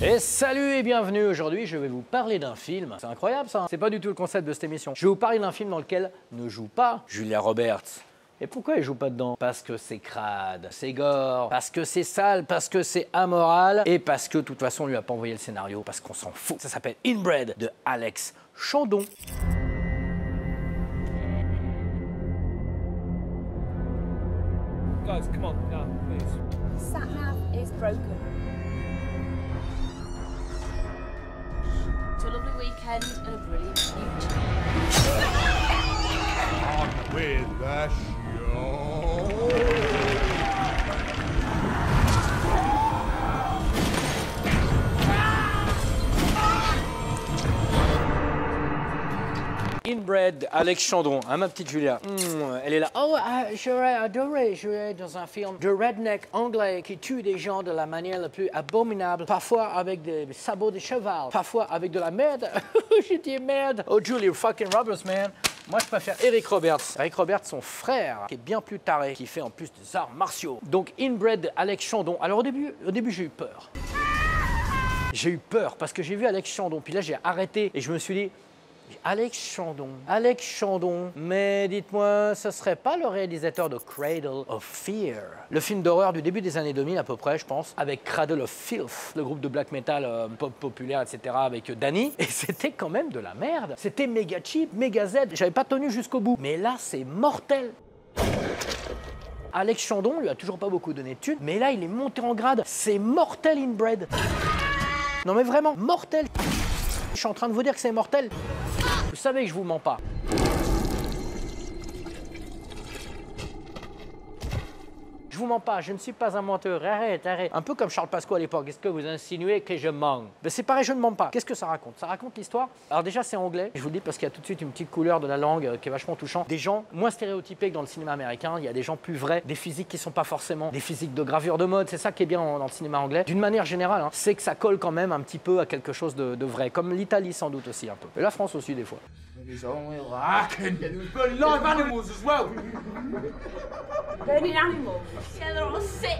Et salut et bienvenue. Aujourd'hui, je vais vous parler d'un film. C'est incroyable ça, hein. C'est pas du tout le concept de cette émission. Je vais vous parler d'un film dans lequel ne joue pas Julia Roberts. Et pourquoi il joue pas dedans? Parce que c'est crade, c'est gore, parce que c'est sale, parce que c'est amoral et parce que de toute façon on lui a pas envoyé le scénario, parce qu'on s'en fout. Ça s'appelle Inbred de Alex Chandon. Guys, come on, now, please. Sat-nav is broken. It's a lovely weekend and a brilliant future. On with the show. Inbred, Alex Chandon, hein, ma petite Julia. Elle est là. Oh, j'aurais adoré jouer dans un film de redneck anglais qui tue des gens de la manière la plus abominable, parfois avec des sabots de cheval, parfois avec de la merde. J'ai dit merde. Oh, Julia fucking Roberts, man. Moi, je préfère Eric Roberts. Eric Roberts, son frère, qui est bien plus taré, qui fait en plus des arts martiaux. Donc, Inbred, Alex Chandon. Alors, au début j'ai eu peur. J'ai eu peur parce que j'ai vu Alex Chandon. Puis là, j'ai arrêté et je me suis dit, Alex Chandon, mais dites-moi, ce serait pas le réalisateur de Cradle of Fear? Le film d'horreur du début des années 2000 à peu près, je pense, avec Cradle of Filth, le groupe de black metal pop populaire, etc., avec Danny. Et c'était quand même de la merde. C'était méga cheap, méga Z. J'avais pas tenu jusqu'au bout. Mais là, c'est mortel. Alex Chandon lui a toujours pas beaucoup donné de thunes, mais là, il est monté en grade. C'est mortel, Inbred. Non mais vraiment, mortel. Je suis en train de vous dire que c'est mortel. Vous savez que je vous mens pas. Je vous mens pas, je ne suis pas un menteur. Arrête. Un peu comme Charles Pasqua à l'époque. Est-ce que vous insinuez que je mens? Ben c'est pareil, je ne mens pas. Qu'est-ce que ça raconte? Ça raconte l'histoire. Alors déjà, c'est anglais. Je vous le dis parce qu'il y a tout de suite une petite couleur de la langue qui est vachement touchante. Des gens moins stéréotypés que dans le cinéma américain. Il y a des gens plus vrais, des physiques qui sont pas forcément des physiques de gravure de mode. C'est ça qui est bien dans le cinéma anglais. D'une manière générale, hein, c'est que ça colle quand même un petit peu à quelque chose de vrai. Comme l'Italie sans doute aussi un peu. Et la France aussi des fois. It's only lacking. But live animals as well. Burning animals. Yeah, they're all sick.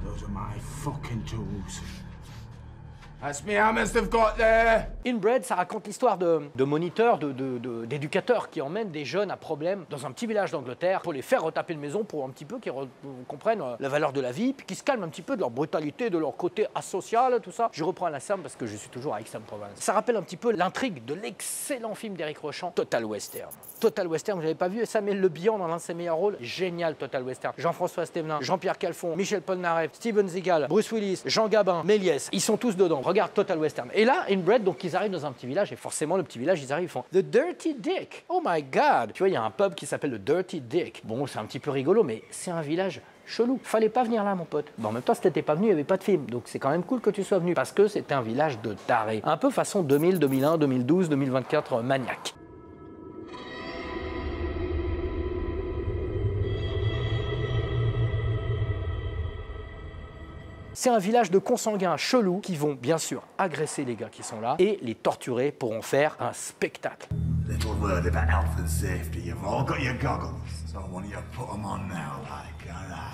Those are my fucking tools. That's me hammers they've got there. Inbred, ça raconte l'histoire de moniteurs, d'éducateurs qui emmènent des jeunes à problème dans un petit village d'Angleterre pour les faire retaper une maison pour un petit peu qu'ils comprennent la valeur de la vie, puis qu'ils se calment un petit peu de leur brutalité, de leur côté asocial, tout ça. Je reprends la Sam parce que je suis toujours avec Sam Provence. Ça rappelle un petit peu l'intrigue de l'excellent film d'Éric Rochant, Total Western. Total Western, vous n'avez pas vu Samuel Le Bihan dans l'un de ses meilleurs rôles? Génial, Total Western. Jean-François Stévenin, Jean-Pierre Calfon, Michel Polnareff, Steven Seagal, Bruce Willis, Jean Gabin, Méliès, ils sont tous dedans. Regarde Total Western. Et là, Inbred, donc ils arrivent dans un petit village et forcément le petit village, ils arrivent, ils font The Dirty Dick. Oh my God. Tu vois, il y a un pub qui s'appelle le Dirty Dick. Bon, c'est un petit peu rigolo, mais c'est un village chelou. Fallait pas venir là, mon pote. Bon, en même temps, si t'étais pas venu, il n'y avait pas de film. Donc c'est quand même cool que tu sois venu parce que c'était un village de tarés. Un peu façon 2000, 2001, 2012, 2024 maniaque. C'est un village de consanguins chelous qui vont bien sûr agresser les gars qui sont là et les torturer pour en faire un spectacle. Little word about health and safety. You've all got your goggles, so why don't you put them on now, like that?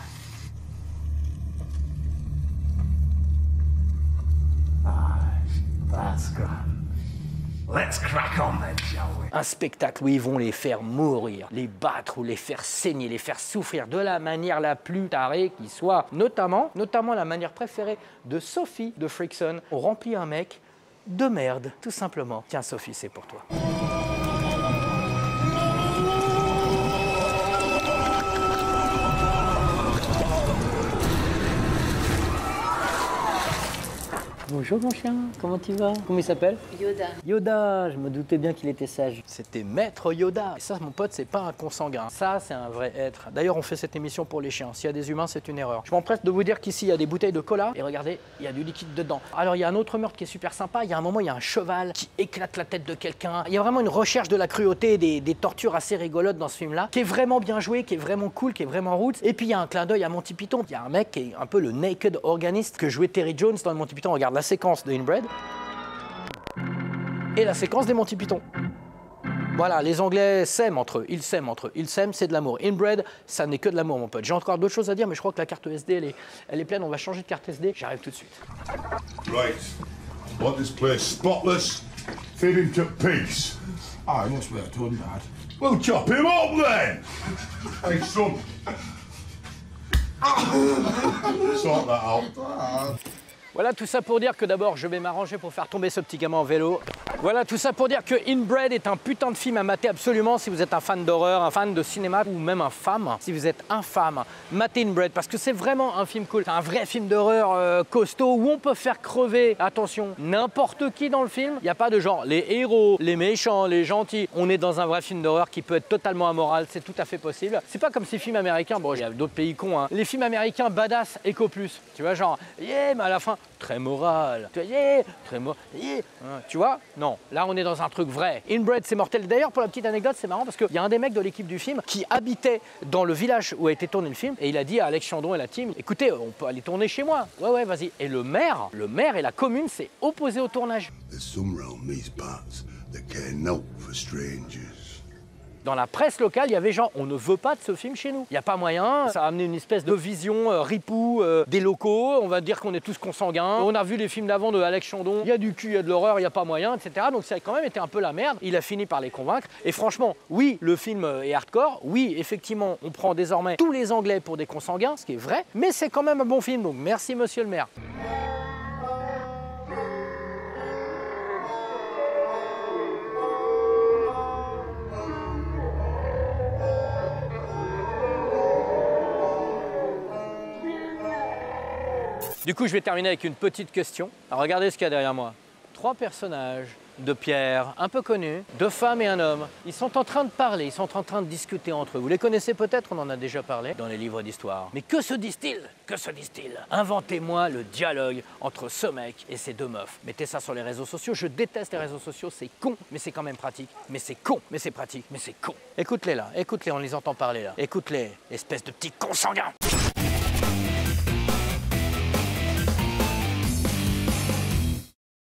That's good. Let's crack on then, shall we? Un spectacle où ils vont les faire mourir, les battre ou les faire saigner, les faire souffrir de la manière la plus tarée qui soit. Notamment la manière préférée de Sophie de Frickson. On remplit un mec de merde, tout simplement. Tiens Sophie, c'est pour toi. Bonjour mon chien, comment tu vas? Comment il s'appelle? Yoda. Yoda, je me doutais bien qu'il était sage. C'était Maître Yoda. Et ça, mon pote, c'est pas un consanguin. Ça, c'est un vrai être. D'ailleurs, on fait cette émission pour les chiens. S'il y a des humains, c'est une erreur. Je m'empresse de vous dire qu'ici, il y a des bouteilles de cola. Et regardez, il y a du liquide dedans. Alors, il y a un autre meurtre qui est super sympa. Il y a un moment, il y a un cheval qui éclate la tête de quelqu'un. Il y a vraiment une recherche de la cruauté, des tortures assez rigolotes dans ce film-là, qui est vraiment bien joué, qui est vraiment cool, qui est vraiment roots. Et puis, il y a un clin d'œil à Monty Python. Il y a un mec qui est un peu le naked organist que jouait Terry Jones dans le Monty Python. Regarde la séquence de Inbred et la séquence des Monty Python. Voilà, les Anglais s'aiment entre eux, ils s'aiment entre eux, ils s'aiment, c'est de l'amour. Inbred, ça n'est que de l'amour, mon pote. J'ai encore d'autres choses à dire, mais je crois que la carte SD, elle est pleine. On va changer de carte SD. J'arrive tout de suite. Right. I want this place spotless, fit into peace. Oh, he must be a ton, Dad. Well, chop him up then! Hey, son. Sort that out. Voilà tout ça pour dire que d'abord, je vais m'arranger pour faire tomber ce petit gamin en vélo. Voilà tout ça pour dire que Inbred est un putain de film à mater absolument si vous êtes un fan d'horreur, un fan de cinéma ou même un femme. Si vous êtes infâme, matez Inbred parce que c'est vraiment un film cool. C'est un vrai film d'horreur costaud où on peut faire crever, attention, n'importe qui dans le film. Il n'y a pas de genre les héros, les méchants, les gentils. On est dans un vrai film d'horreur qui peut être totalement amoral, c'est tout à fait possible. C'est pas comme ces films américains, bon, il y a d'autres pays cons, hein. Les films américains badass éco plus, tu vois, genre, yeah, mais à la fin, très moral. Tu vois, yeah, très moral. Yeah. Tu vois? Non. Là, on est dans un truc vrai. Inbred, c'est mortel. D'ailleurs, pour la petite anecdote, c'est marrant parce qu'il y a un des mecs de l'équipe du film qui habitait dans le village où a été tourné le film et il a dit à Alex Chandon et la team, écoutez, on peut aller tourner chez moi. Ouais, ouais, vas-y. Et le maire et la commune s'est opposé au tournage. There's some round these parts that care naught for strangers. Dans la presse locale, il y avait genre, on ne veut pas de ce film chez nous. Il n'y a pas moyen. Ça a amené une espèce de vision ripou des locaux. On va dire qu'on est tous consanguins. On a vu les films d'avant de Alex Chandon. Il y a du cul, il y a de l'horreur, il n'y a pas moyen, etc. Donc ça a quand même été un peu la merde. Il a fini par les convaincre. Et franchement, oui, le film est hardcore. Oui, effectivement, on prend désormais tous les Anglais pour des consanguins, ce qui est vrai. Mais c'est quand même un bon film. Donc merci, monsieur le maire. Du coup, je vais terminer avec une petite question. Alors, regardez ce qu'il y a derrière moi. 3 personnages de pierre, un peu connus, 2 femmes et un homme. Ils sont en train de parler, ils sont en train de discuter entre eux. Vous les connaissez peut-être, on en a déjà parlé dans les livres d'histoire. Mais que se disent-ils? Que se disent-ils? Inventez-moi le dialogue entre ce mec et ces 2 meufs. Mettez ça sur les réseaux sociaux. Je déteste les réseaux sociaux, c'est con, mais c'est quand même pratique. Mais c'est con, mais c'est pratique, mais c'est con. Écoute-les là, écoute-les, on les entend parler là. Écoute-les, espèce de petits consanguins.